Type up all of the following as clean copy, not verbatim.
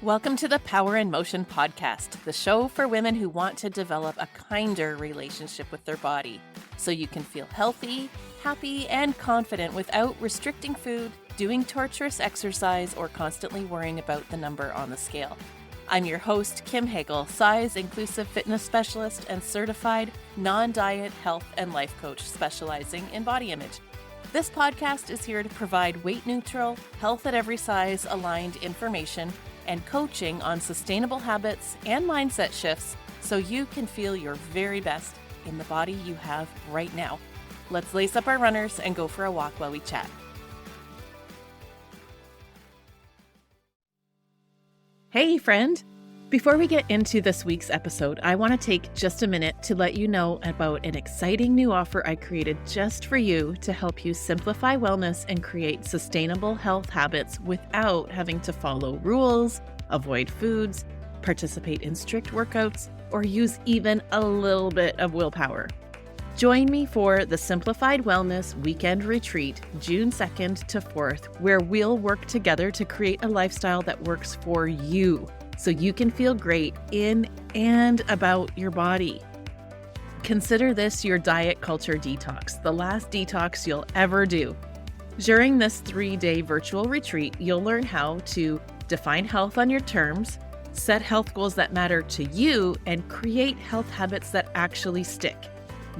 Welcome to the Power in Motion podcast, the show for women who want to develop a kinder relationship with their body so you can feel healthy, happy, and confident without restricting food, doing torturous exercise, or constantly worrying about the number on the scale. I'm your host, Kim Hagel, size-inclusive fitness specialist and certified non-diet health and life coach specializing in body image. This podcast is here to provide weight-neutral, health at every size aligned information and coaching on sustainable habits and mindset shifts so you can feel your very best in the body you have right now. Let's lace up our runners and go for a walk while we chat. Hey, friend! Before we get into this week's episode, I want to take just a minute to let you know about an exciting new offer I created just for you to help you simplify wellness and create sustainable health habits without having to follow rules, avoid foods, participate in strict workouts, or use even a little bit of willpower. Join me for the Simplified Wellness Weekend Retreat, June 2nd to 4th, where we'll work together to create a lifestyle that works for you, so you can feel great in and about your body. Consider this your diet culture detox, the last detox you'll ever do. During this 3-day virtual retreat, you'll learn how to define health on your terms, set health goals that matter to you, and create health habits that actually stick.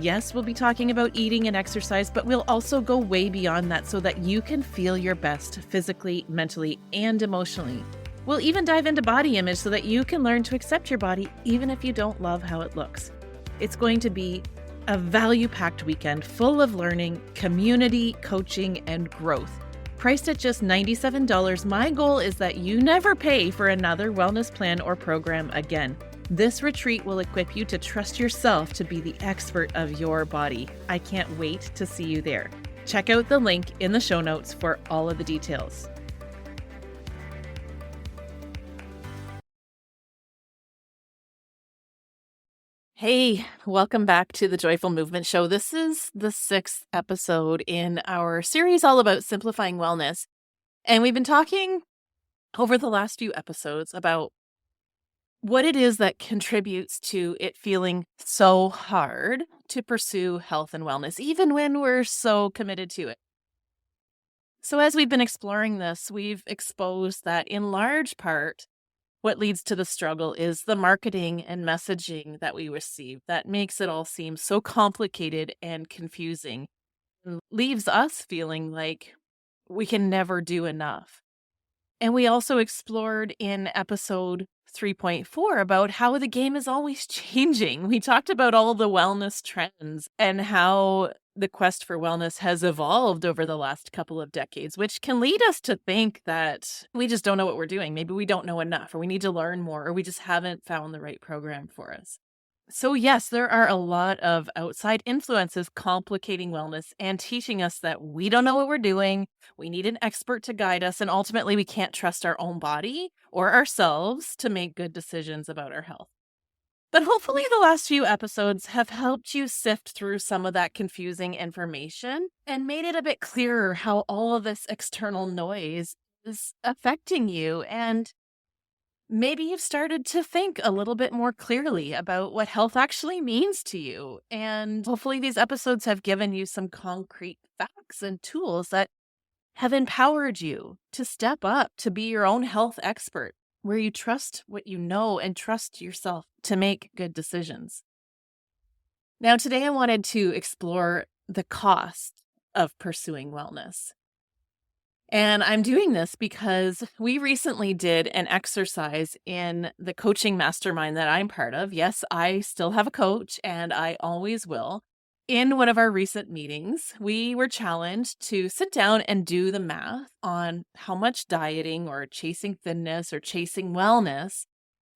Yes, we'll be talking about eating and exercise, but we'll also go way beyond that so that you can feel your best physically, mentally, and emotionally. We'll even dive into body image so that you can learn to accept your body even if you don't love how it looks. It's going to be a value-packed weekend full of learning, community, coaching, and growth. Priced at just $97, my goal is that you never pay for another wellness plan or program again. This retreat will equip you to trust yourself to be the expert of your body. I can't wait to see you there. Check out the link in the show notes for all of the details. Hey, welcome back to the Joyful Movement Show. This is the 6th episode in our series all about simplifying wellness. And we've been talking over the last few episodes about what it is that contributes to it feeling so hard to pursue health and wellness, even when we're so committed to it. So as we've been exploring this, we've exposed that in large part, what leads to the struggle is the marketing and messaging that we receive that makes it all seem so complicated and confusing and leaves us feeling like we can never do enough. And we also explored in episode 3.4 about how the game is always changing. We talked about all the wellness trends and how the quest for wellness has evolved over the last couple of decades, which can lead us to think that we just don't know what we're doing. Maybe we don't know enough, or we need to learn more, or we just haven't found the right program for us. So yes, there are a lot of outside influences complicating wellness and teaching us that we don't know what we're doing. We need an expert to guide us, and ultimately we can't trust our own body or ourselves to make good decisions about our health. But hopefully the last few episodes have helped you sift through some of that confusing information and made it a bit clearer how all of this external noise is affecting you. And maybe you've started to think a little bit more clearly about what health actually means to you. And hopefully these episodes have given you some concrete facts and tools that have empowered you to step up to be your own health expert, where you trust what you know and trust yourself to make good decisions. Now, today I wanted to explore the cost of pursuing wellness. And I'm doing this because we recently did an exercise in the coaching mastermind that I'm part of. Yes, I still have a coach and I always will. In one of our recent meetings, we were challenged to sit down and do the math on how much dieting or chasing thinness or chasing wellness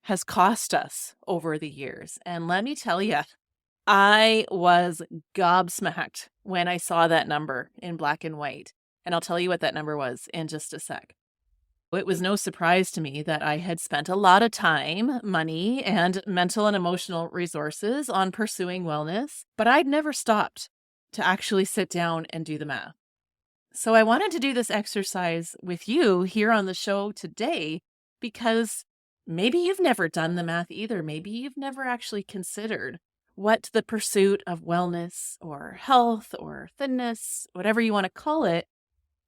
has cost us over the years. And let me tell you, I was gobsmacked when I saw that number in black and white. And I'll tell you what that number was in just a sec. It was no surprise to me that I had spent a lot of time, money, and mental and emotional resources on pursuing wellness, but I'd never stopped to actually sit down and do the math. So I wanted to do this exercise with you here on the show today because Maybe you've never done the math either. Maybe you've never actually considered what the pursuit of wellness or health or thinness, whatever you want to call it,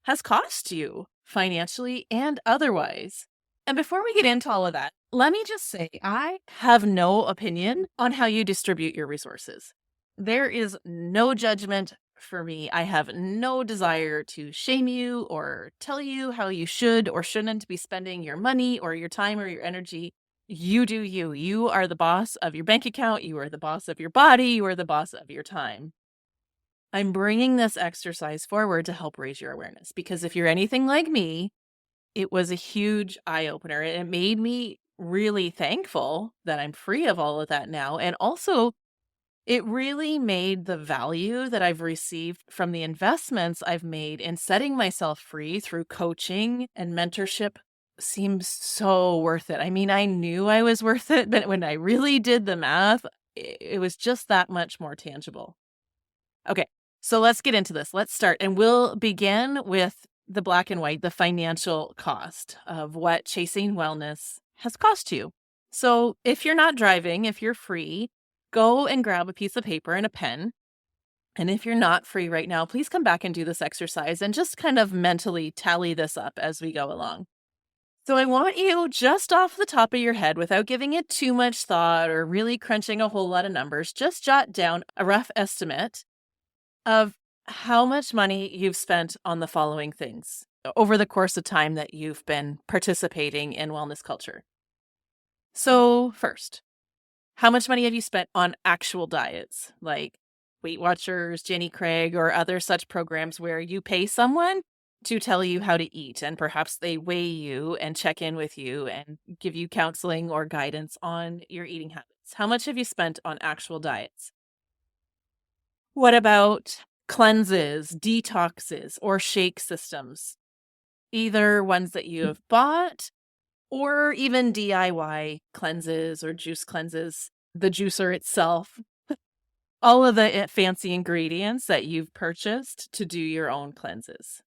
has cost you financially and otherwise. And before we get into all of that, let me just say I have no opinion on how you distribute your resources. There is no judgment for me. I have no desire to shame you or tell you how you should or shouldn't be spending your money or your time or your energy. You do you. You are the boss of your bank account. You are the boss of your body. You are the boss of your time. I'm bringing this exercise forward to help raise your awareness because if you're anything like me, it was a huge eye opener. It made me really thankful that I'm free of all of that now. And also, it really made the value that I've received from the investments I've made in setting myself free through coaching and mentorship seems so worth it. I mean, I knew I was worth it, but when I really did the math, it was just that much more tangible. Okay, so let's get into this. Let's start. And we'll begin with the black and white, the financial cost of what chasing wellness has cost you. So if you're not driving, if you're free, go and grab a piece of paper and a pen. And if you're not free right now, please come back and do this exercise and just kind of mentally tally this up as we go along. So I want you just off the top of your head, without giving it too much thought or really crunching a whole lot of numbers, just jot down a rough estimate of how much money you've spent on the following things over the course of time that you've been participating in wellness culture. So first, how much money have you spent on actual diets like Weight Watchers, Jenny Craig, or other such programs where you pay someone to tell you how to eat and perhaps they weigh you and check in with you and give you counseling or guidance on your eating habits? How much have you spent on actual diets? What about cleanses, detoxes, or shake systems? Either ones that you have bought or even DIY cleanses or juice cleanses, the juicer itself, all of the fancy ingredients that you've purchased to do your own cleanses.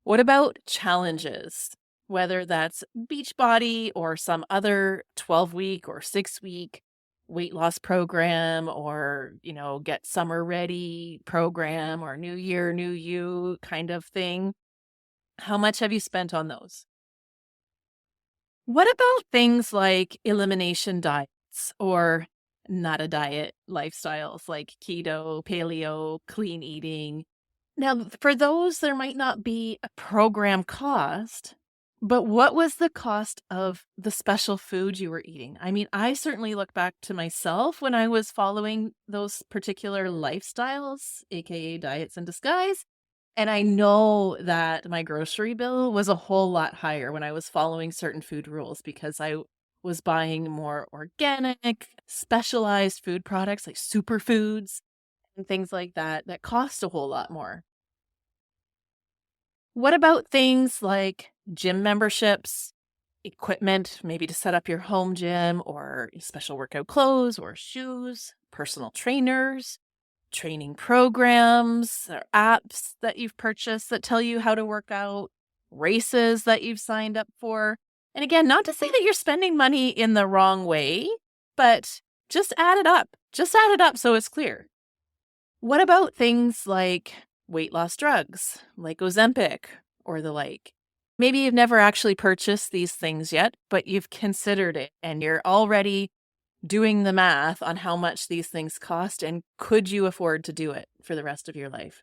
What about challenges? Whether that's Beachbody or some other 12-week or 6-week weight loss program or, get summer ready program or new year, new you kind of thing. How much have you spent on those? What about things like elimination diets or not a diet lifestyles like keto, paleo, clean eating? Now, for those, there might not be a program cost, but what was the cost of the special food you were eating? I mean, I certainly look back to myself when I was following those particular lifestyles, AKA diets in disguise. And I know that my grocery bill was a whole lot higher when I was following certain food rules because I was buying more organic, specialized food products like superfoods and things like that that cost a whole lot more. What about things like gym memberships, equipment, maybe to set up your home gym or special workout clothes or shoes, personal trainers, training programs or apps that you've purchased that tell you how to work out, races that you've signed up for? And again, not to say that you're spending money in the wrong way, but just add it up. Just add it up so it's clear. What about things like weight loss drugs, like Ozempic or the like? Maybe you've never actually purchased these things yet, but you've considered it and you're already doing the math on how much these things cost and could you afford to do it for the rest of your life?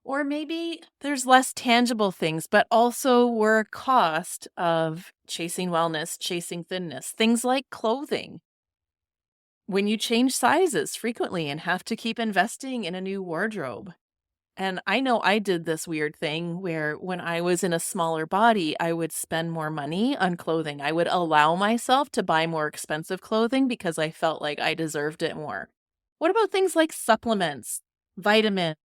Or maybe there's less tangible things, but also were a cost of chasing wellness, chasing thinness, things like clothing. When you change sizes frequently and have to keep investing in a new wardrobe. And I know I did this weird thing where when I was in a smaller body, I would spend more money on clothing. I would allow myself to buy more expensive clothing because I felt like I deserved it more. What about things like supplements, vitamins,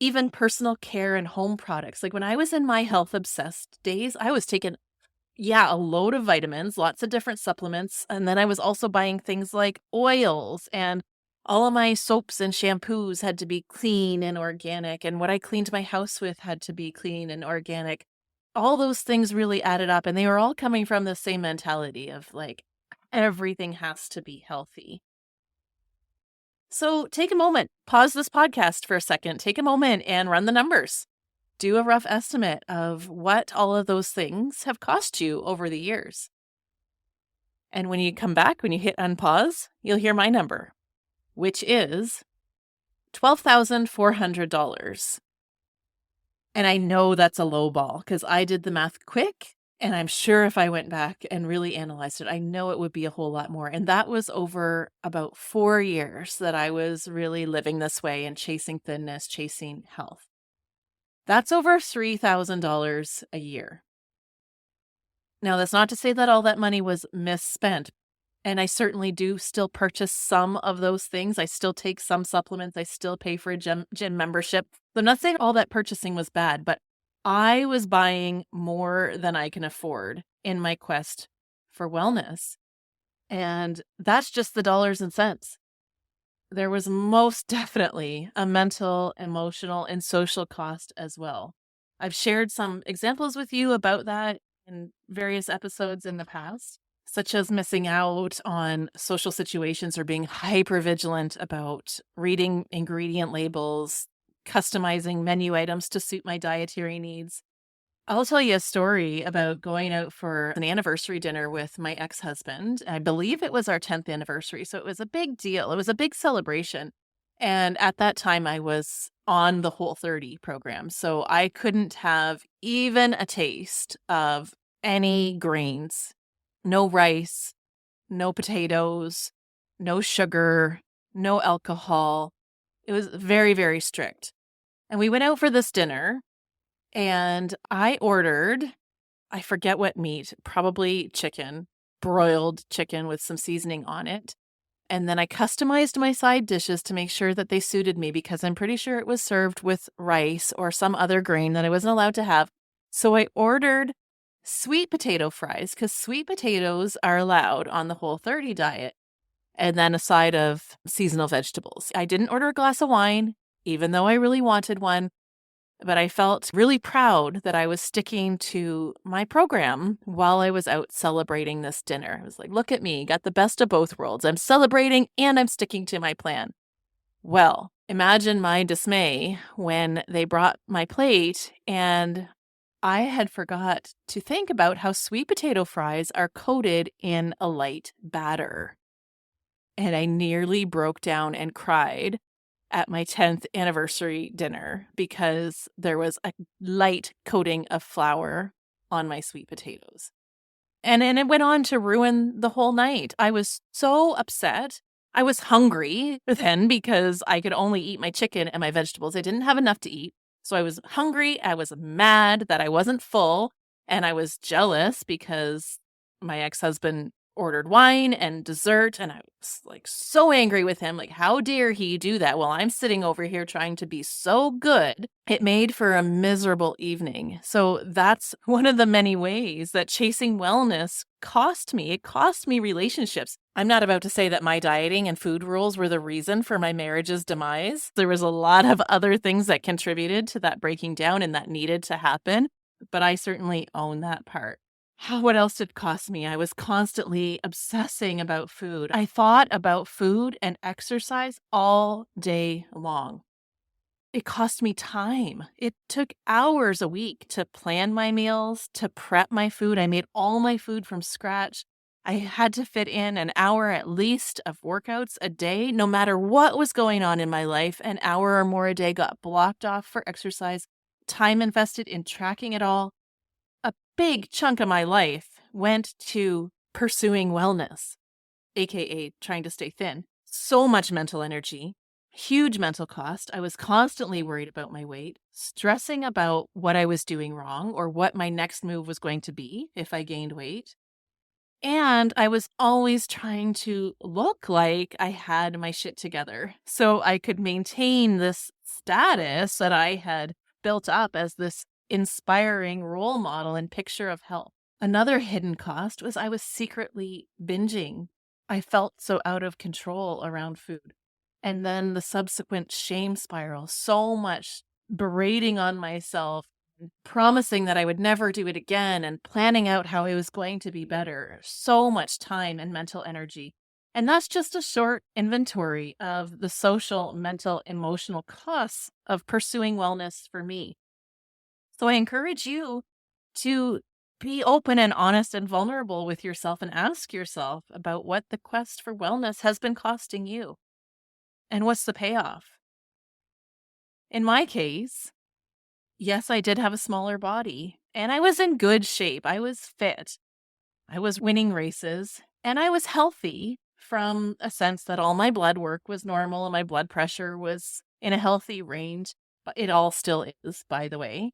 even personal care and home products? Like when I was in my health obsessed days, I was taking a load of vitamins, lots of different supplements. And then I was also buying things like oils, and all of my soaps and shampoos had to be clean and organic. And what I cleaned my house with had to be clean and organic. all those things really added up, and they were all coming from the same mentality of like, everything has to be healthy. So take a moment, pause this podcast for a second, take a moment and run the numbers. Do a rough estimate of what all of those things have cost you over the years. And when you come back, when you hit unpause, you'll hear my number, which is $12,400. And I know that's a low ball because I did the math quick. And I'm sure if I went back and really analyzed it, I know it would be a whole lot more. And that was over about 4 years that I was really living this way and chasing thinness, chasing health. That's over $3,000 a year. Now, that's not to say that all that money was misspent. And I certainly do still purchase some of those things. I still take some supplements. I still pay for a gym membership. So I'm not saying all that purchasing was bad, but I was buying more than I can afford in my quest for wellness. And that's just the dollars and cents. There was most definitely a mental, emotional, and social cost as well. I've shared some examples with you about that in various episodes in the past, such as missing out on social situations or being hyper vigilant about reading ingredient labels, customizing menu items to suit my dietary needs. I'll tell you a story about going out for an anniversary dinner with my ex-husband. I believe it was our 10th anniversary, so it was a big deal. It was a big celebration. And at that time, I was on the Whole30 program, so I couldn't have even a taste of any grains, no rice, no potatoes, no sugar, no alcohol. It was very, very strict. And we went out for this dinner. And I ordered, I forget what meat, probably chicken, broiled chicken with some seasoning on it. And then I customized my side dishes to make sure that they suited me because I'm pretty sure it was served with rice or some other grain that I wasn't allowed to have. So I ordered sweet potato fries because sweet potatoes are allowed on the Whole30 diet. And then a side of seasonal vegetables. I didn't order a glass of wine, even though I really wanted one. But I felt really proud that I was sticking to my program while I was out celebrating this dinner. I was like, look at me, got the best of both worlds. I'm celebrating and I'm sticking to my plan. Well, imagine my dismay when they brought my plate and I had forgot to think about how sweet potato fries are coated in a light batter. And I nearly broke down and cried at my 10th anniversary dinner because there was a light coating of flour on my sweet potatoes. And it went on to ruin the whole night. I was so upset. I was hungry then because I could only eat my chicken and my vegetables. I didn't have enough to eat. So I was hungry. I was mad that I wasn't full. And I was jealous because my ex-husband ordered wine and dessert, and I was like so angry with him. Like, how dare he do that while I'm sitting over here trying to be so good? It made for a miserable evening. So that's one of the many ways that chasing wellness cost me. It cost me relationships. I'm not about to say that my dieting and food rules were the reason for my marriage's demise. There was a lot of other things that contributed to that breaking down and that needed to happen, but I certainly own that part. What else did it cost me? I was constantly obsessing about food. I thought about food and exercise all day long. It cost me time. It took hours a week to plan my meals, to prep my food. I made all my food from scratch. I had to fit in an hour at least of workouts a day, no matter what was going on in my life. An hour or more a day got blocked off for exercise, time invested in tracking it all. A big chunk of my life went to pursuing wellness, aka trying to stay thin. So much mental energy, huge mental cost. I was constantly worried about my weight, stressing about what I was doing wrong or what my next move was going to be if I gained weight. And I was always trying to look like I had my shit together so I could maintain this status that I had built up as this inspiring role model and picture of health. Another hidden cost was I was secretly binging. I felt so out of control around food. And then the subsequent shame spiral, so much berating on myself, promising that I would never do it again and planning out how I was going to be better. So much time and mental energy. And that's just a short inventory of the social, mental, emotional costs of pursuing wellness for me. So I encourage you to be open and honest and vulnerable with yourself and ask yourself about what the quest for wellness has been costing you and what's the payoff. In my case, yes, I did have a smaller body and I was in good shape. I was fit. I was winning races and I was healthy from a sense that all my blood work was normal and my blood pressure was in a healthy range. But it all still is, by the way.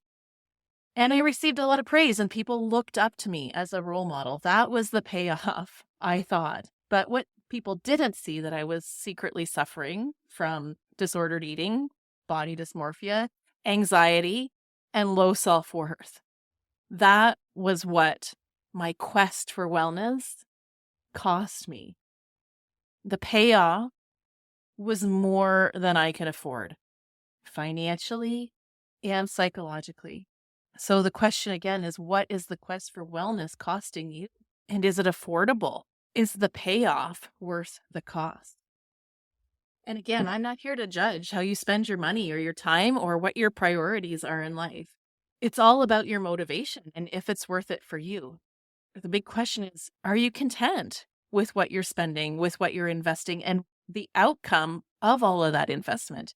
And I received a lot of praise and people looked up to me as a role model. That was the payoff, I thought. But what people didn't see that I was secretly suffering from disordered eating, body dysmorphia, anxiety, and low self-worth. That was what my quest for wellness cost me. The payoff was more than I could afford, financially and psychologically. So the question again is, what is the quest for wellness costing you? And is it affordable? Is the payoff worth the cost? And again, I'm not here to judge how you spend your money or your time or what your priorities are in life. It's all about your motivation and if it's worth it for you. The big question is, are you content with what you're spending, with what you're investing, and the outcome of all of that investment?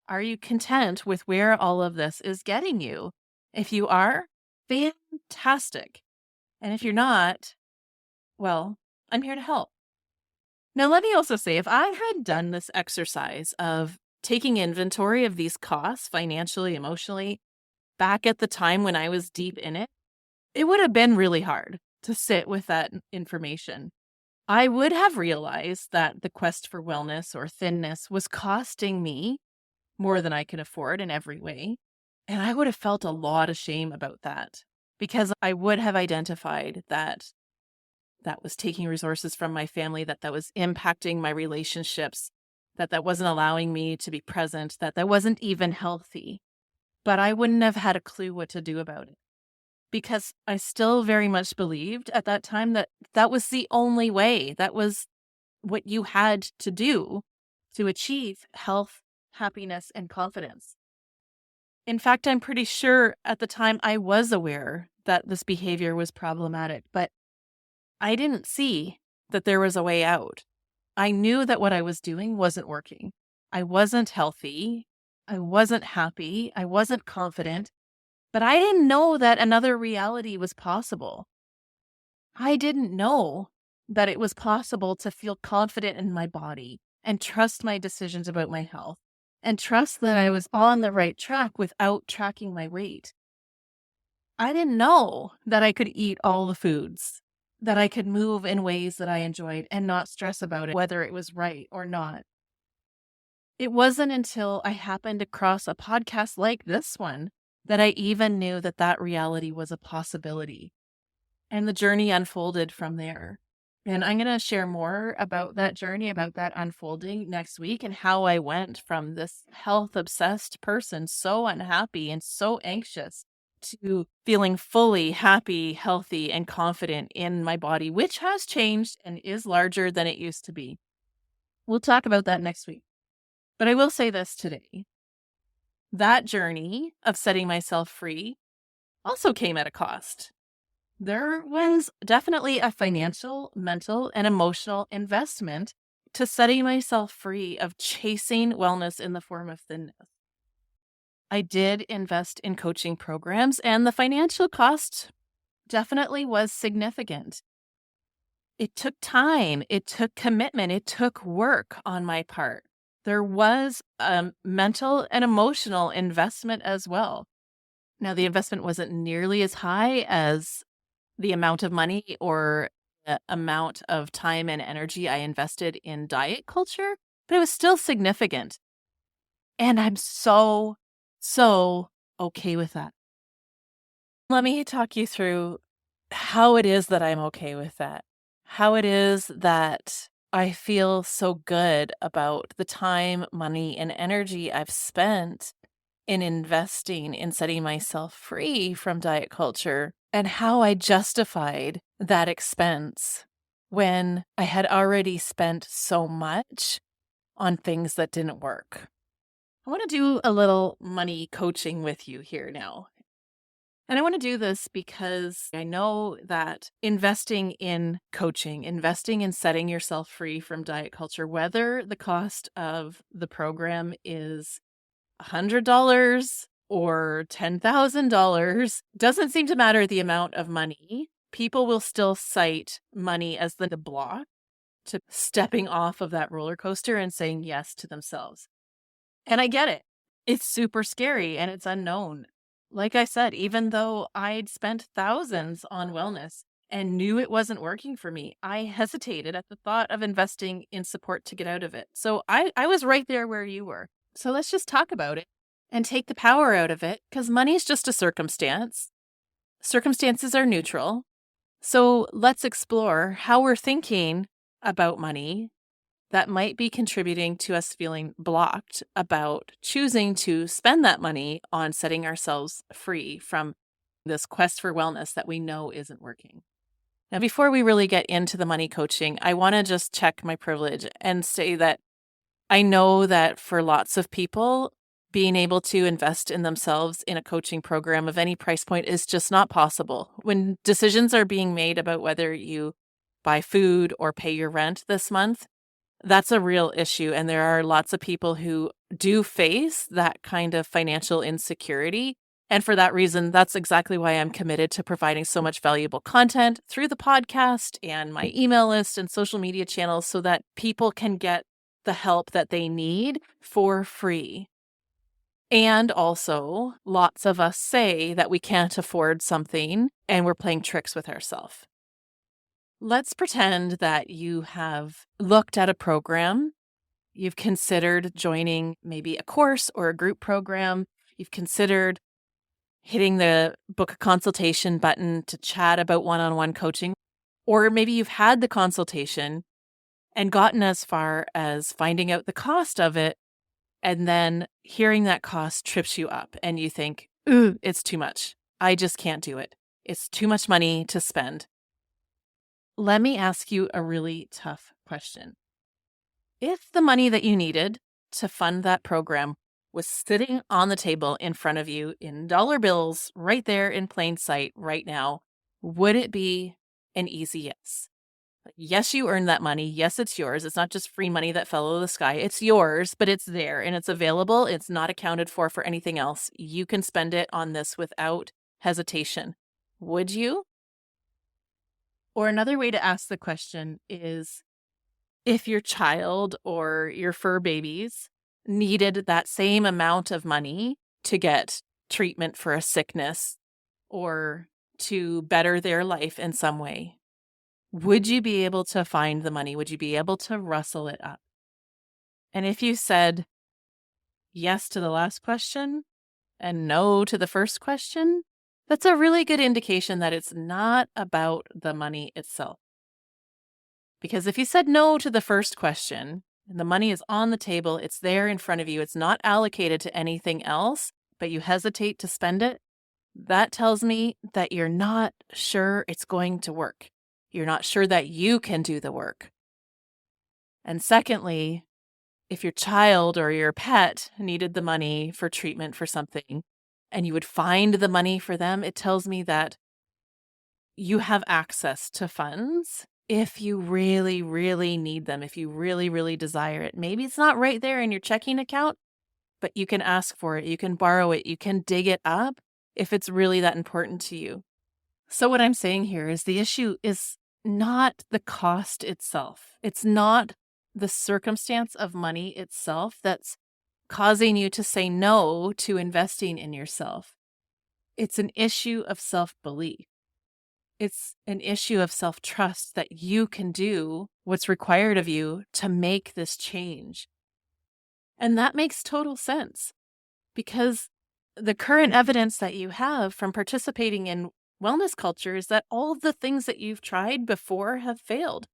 Are you content with where all of this is getting you? If you are, fantastic. And if you're not, well, I'm here to help. Now, let me also say, if I had done this exercise of taking inventory of these costs financially, emotionally, back at the time when I was deep in it, it would have been really hard to sit with that information. I would have realized that the quest for wellness or thinness was costing me more than I could afford in every way. And I would have felt a lot of shame about that because I would have identified that that was taking resources from my family, that was impacting my relationships, that wasn't allowing me to be present, that wasn't even healthy. But I wouldn't have had a clue what to do about it because I still very much believed at that time that that was the only way. That was what you had to do to achieve health, happiness, and confidence. In fact, I'm pretty sure at the time I was aware that this behavior was problematic, but I didn't see that there was a way out. I knew that what I was doing wasn't working. I wasn't healthy. I wasn't happy. I wasn't confident, but I didn't know that another reality was possible. I didn't know that it was possible to feel confident in my body and trust my decisions about my health and trust that I was on the right track without tracking my weight. I didn't know that I could eat all the foods, that I could move in ways that I enjoyed and not stress about it, whether it was right or not. It wasn't until I happened across a podcast like this one that I even knew that that reality was a possibility. And the journey unfolded from there. And I'm going to share more about that journey, about that unfolding next week and how I went from this health obsessed person, so unhappy and so anxious, to feeling fully happy, healthy, and confident in my body, which has changed and is larger than it used to be. We'll talk about that next week. But I will say this today. That journey of setting myself free also came at a cost. There was definitely a financial, mental, and emotional investment to setting myself free of chasing wellness in the form of thinness. I did invest in coaching programs, and the financial cost definitely was significant. It took time, it took commitment, it took work on my part. There was a mental and emotional investment as well. Now, the investment wasn't nearly as high as the amount of money or the amount of time and energy I invested in diet culture, but it was still significant. And I'm so okay with that. Let me talk you through how it is that I'm okay with that, how it is that I feel so good about the time, money, and energy I've spent in investing in setting myself free from diet culture and how I justified that expense when I had already spent so much on things that didn't work. I want to do a little money coaching with you here now. And I want to do this because I know that investing in coaching, investing in setting yourself free from diet culture, whether the cost of the program is $100 or $10,000, doesn't seem to matter the amount of money. People will still cite money as the block to stepping off of that roller coaster and saying yes to themselves. And I get it. It's super scary and it's unknown. Like I said, even though I'd spent thousands on wellness and knew it wasn't working for me, I hesitated at the thought of investing in support to get out of it. So I was right there where you were. So let's just talk about it and take the power out of it, because money is just a circumstance. Circumstances are neutral. So let's explore how we're thinking about money that might be contributing to us feeling blocked about choosing to spend that money on setting ourselves free from this quest for wellness that we know isn't working. Now, before we really get into the money coaching, I want to just check my privilege and say that I know that for lots of people, being able to invest in themselves in a coaching program of any price point is just not possible. When decisions are being made about whether you buy food or pay your rent this month, that's a real issue. And there are lots of people who do face that kind of financial insecurity. And for that reason, that's exactly why I'm committed to providing so much valuable content through the podcast and my email list and social media channels so that people can get the help that they need for free. And also, lots of us say that we can't afford something and we're playing tricks with ourselves. Let's pretend that you have looked at a program. You've considered joining maybe a course or a group program. You've considered hitting the book a consultation button to chat about one-on-one coaching. Or maybe you've had the consultation and gotten as far as finding out the cost of it. And then hearing that cost trips you up and you think, ooh, it's too much. I just can't do it. It's too much money to spend. Let me ask you a really tough question. If the money that you needed to fund that program was sitting on the table in front of you in dollar bills right there in plain sight right now, would it be an easy yes? Yes, you earned that money. Yes, it's yours. It's not just free money that fell out of the sky. It's yours, but it's there and it's available. It's not accounted for anything else. You can spend it on this without hesitation. Would you? Or another way to ask the question is, if your child or your fur babies needed that same amount of money to get treatment for a sickness or to better their life in some way, would you be able to find the money? Would you be able to rustle it up? And if you said yes to the last question and no to the first question, that's a really good indication that it's not about the money itself. Because if you said no to the first question and the money is on the table, it's there in front of you, it's not allocated to anything else, but you hesitate to spend it, that tells me that you're not sure it's going to work. You're not sure that you can do the work. And secondly, if your child or your pet needed the money for treatment for something and you would find the money for them, it tells me that you have access to funds if you really, really need them, if you really, really desire it. Maybe it's not right there in your checking account, but you can ask for it. You can borrow it. You can dig it up if it's really that important to you. So what I'm saying here is the issue is not the cost itself. It's not the circumstance of money itself that's causing you to say no to investing in yourself. It's an issue of self-belief. It's an issue of self-trust that you can do what's required of you to make this change. And that makes total sense because the current evidence that you have from participating in wellness culture is that all of the things that you've tried before have failed.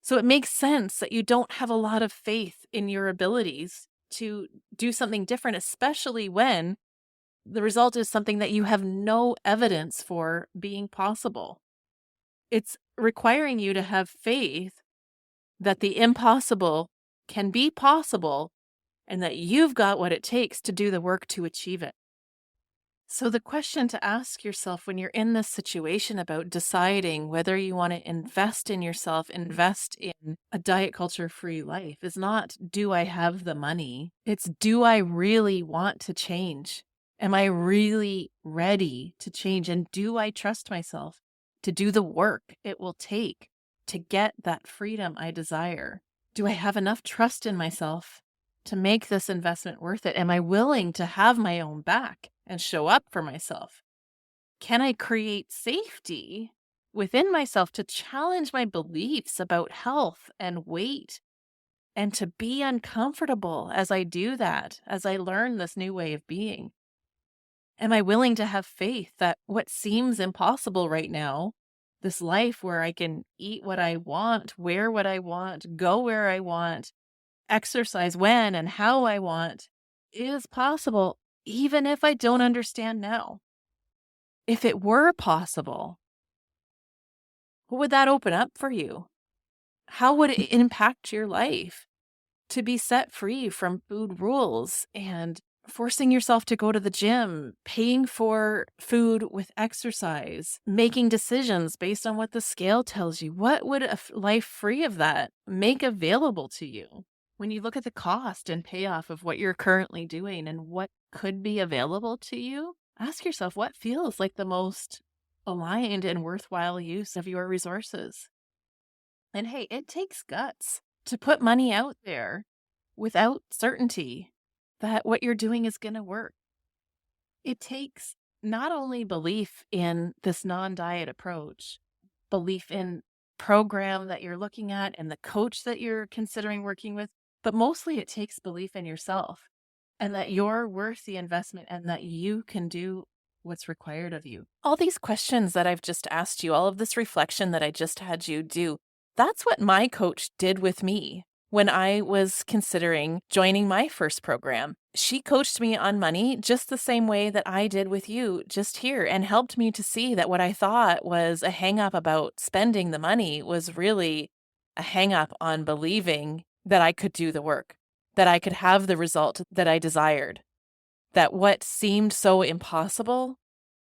So it makes sense that you don't have a lot of faith in your abilities to do something different, especially when the result is something that you have no evidence for being possible. It's requiring you to have faith that the impossible can be possible and that you've got what it takes to do the work to achieve it. So, the question to ask yourself when you're in this situation about deciding whether you want to invest in yourself, invest in a diet culture free life, is not, do I have the money? It's, do I really want to change? Am I really ready to change? And do I trust myself to do the work it will take to get that freedom I desire? Do I have enough trust in myself to make this investment worth it? Am I willing to have my own back and show up for myself? Can I create safety within myself to challenge my beliefs about health and weight and to be uncomfortable as I do that, as I learn this new way of being? Am I willing to have faith that what seems impossible right now, this life where I can eat what I want, wear what I want, go where I want, exercise when and how I want, is possible, even if I don't understand now? If it were possible, what would that open up for you? How would it impact your life to be set free from food rules and forcing yourself to go to the gym, paying for food with exercise, making decisions based on what the scale tells you? What would a life free of that make available to you? When you look at the cost and payoff of what you're currently doing and what could be available to you, ask yourself what feels like the most aligned and worthwhile use of your resources. And hey, it takes guts to put money out there without certainty that what you're doing is going to work. It takes not only belief in this non-diet approach, belief in program that you're looking at and the coach that you're considering working with, but mostly it takes belief in yourself and that you're worth the investment and that you can do what's required of you. All these questions that I've just asked you, all of this reflection that I just had you do, that's what my coach did with me when I was considering joining my first program. She coached me on money just the same way that I did with you just here and helped me to see that what I thought was a hang up about spending the money was really a hang up on believing that I could do the work, that I could have the result that I desired, that what seemed so impossible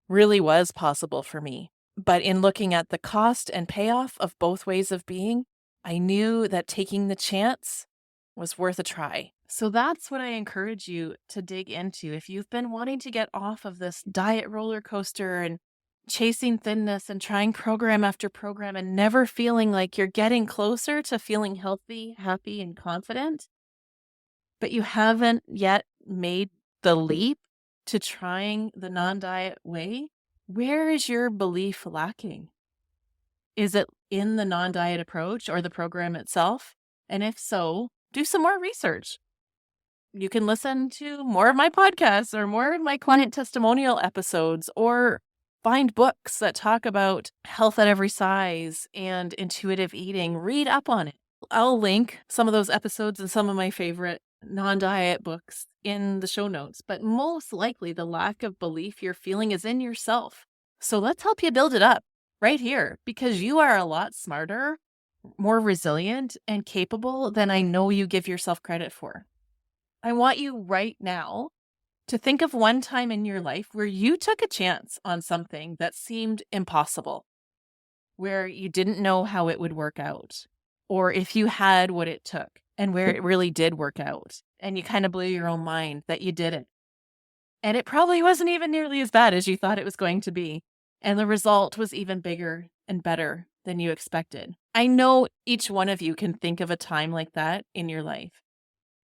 really was possible for me. But in looking at the cost and payoff of both ways of being, I knew that taking the chance was worth a try. So that's what I encourage you to dig into. If you've been wanting to get off of this diet roller coaster and chasing thinness and trying program after program and never feeling like you're getting closer to feeling healthy, happy, and confident, but you haven't yet made the leap to trying the non-diet way, where is your belief lacking? Is it in the non-diet approach or the program itself? And if so, do some more research. You can listen to more of my podcasts or more of my client testimonial episodes or find books that talk about health at every size and intuitive eating. Read up on it. I'll link some of those episodes and some of my favorite non-diet books in the show notes, but most likely the lack of belief you're feeling is in yourself. So let's help you build it up right here, because you are a lot smarter, more resilient, and capable than I know you give yourself credit for. I want you right now to think of one time in your life where you took a chance on something that seemed impossible, where you didn't know how it would work out, or if you had what it took and where it really did work out, and you kind of blew your own mind that you did it. And it probably wasn't even nearly as bad as you thought it was going to be. And the result was even bigger and better than you expected. I know each one of you can think of a time like that in your life,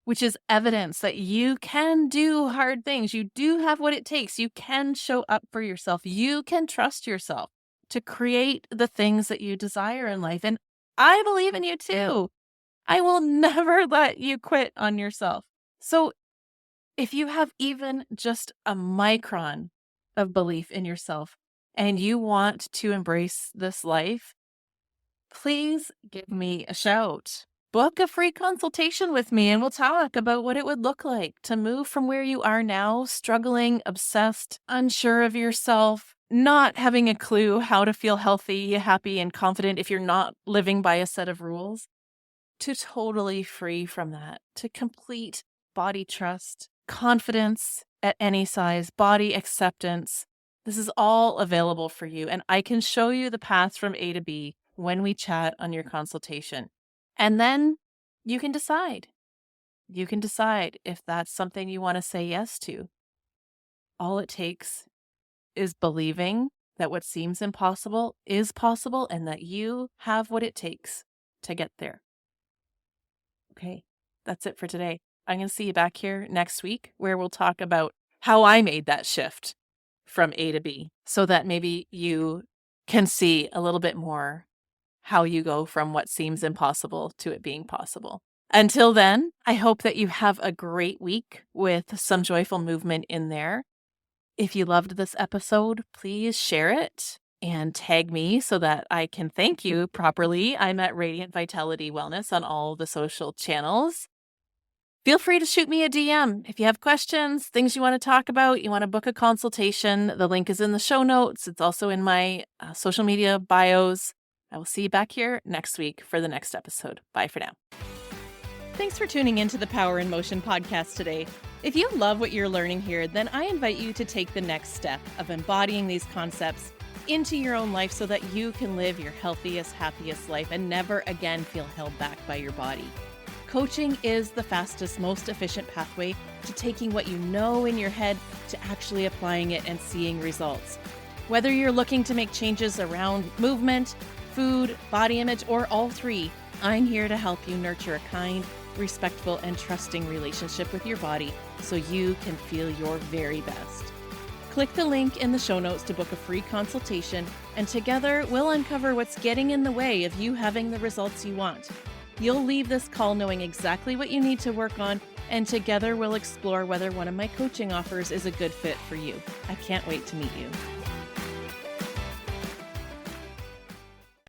which is evidence that you can do hard things. You do have what it takes. You can show up for yourself. You can trust yourself to create the things that you desire in life. And I believe in you too. I will never let you quit on yourself. So if you have even just a micron of belief in yourself and you want to embrace this life, please give me a shout. book a free consultation with me and we'll talk about what it would look like to move from where you are now, struggling, obsessed, unsure of yourself, not having a clue how to feel healthy, happy, and confident if you're not living by a set of rules, to totally free from that, to complete body trust, confidence at any size, body acceptance. This is all available for you, and I can show you the path from A to B when we chat on your consultation. And then you can decide. You can decide if that's something you want to say yes to. All it takes is believing that what seems impossible is possible and that you have what it takes to get there. Okay, that's it for today. I'm going to see you back here next week where we'll talk about how I made that shift from A to B so that maybe you can see a little bit more how you go from what seems impossible to it being possible. Until then, I hope that you have a great week with some joyful movement in there. If you loved this episode, please share it and tag me so that I can thank you properly. I'm at Radiant Vitality Wellness on all the social channels. Feel free to shoot me a DM if you have questions, things you want to talk about, you want to book a consultation. The link is in the show notes. It's also in my social media bios. I will see you back here next week for the next episode. Bye for now. Thanks for tuning into the Power in Motion podcast today. If you love what you're learning here, then I invite you to take the next step of embodying these concepts into your own life so that you can live your healthiest, happiest life and never again feel held back by your body. Coaching is the fastest, most efficient pathway to taking what you know in your head to actually applying it and seeing results. Whether you're looking to make changes around movement, food, body image, or all three, I'm here to help you nurture a kind, respectful, and trusting relationship with your body so you can feel your very best. Click the link in the show notes to book a free consultation, and together we'll uncover what's getting in the way of you having the results you want. You'll leave this call knowing exactly what you need to work on, and together we'll explore whether one of my coaching offers is a good fit for you. I can't wait to meet you.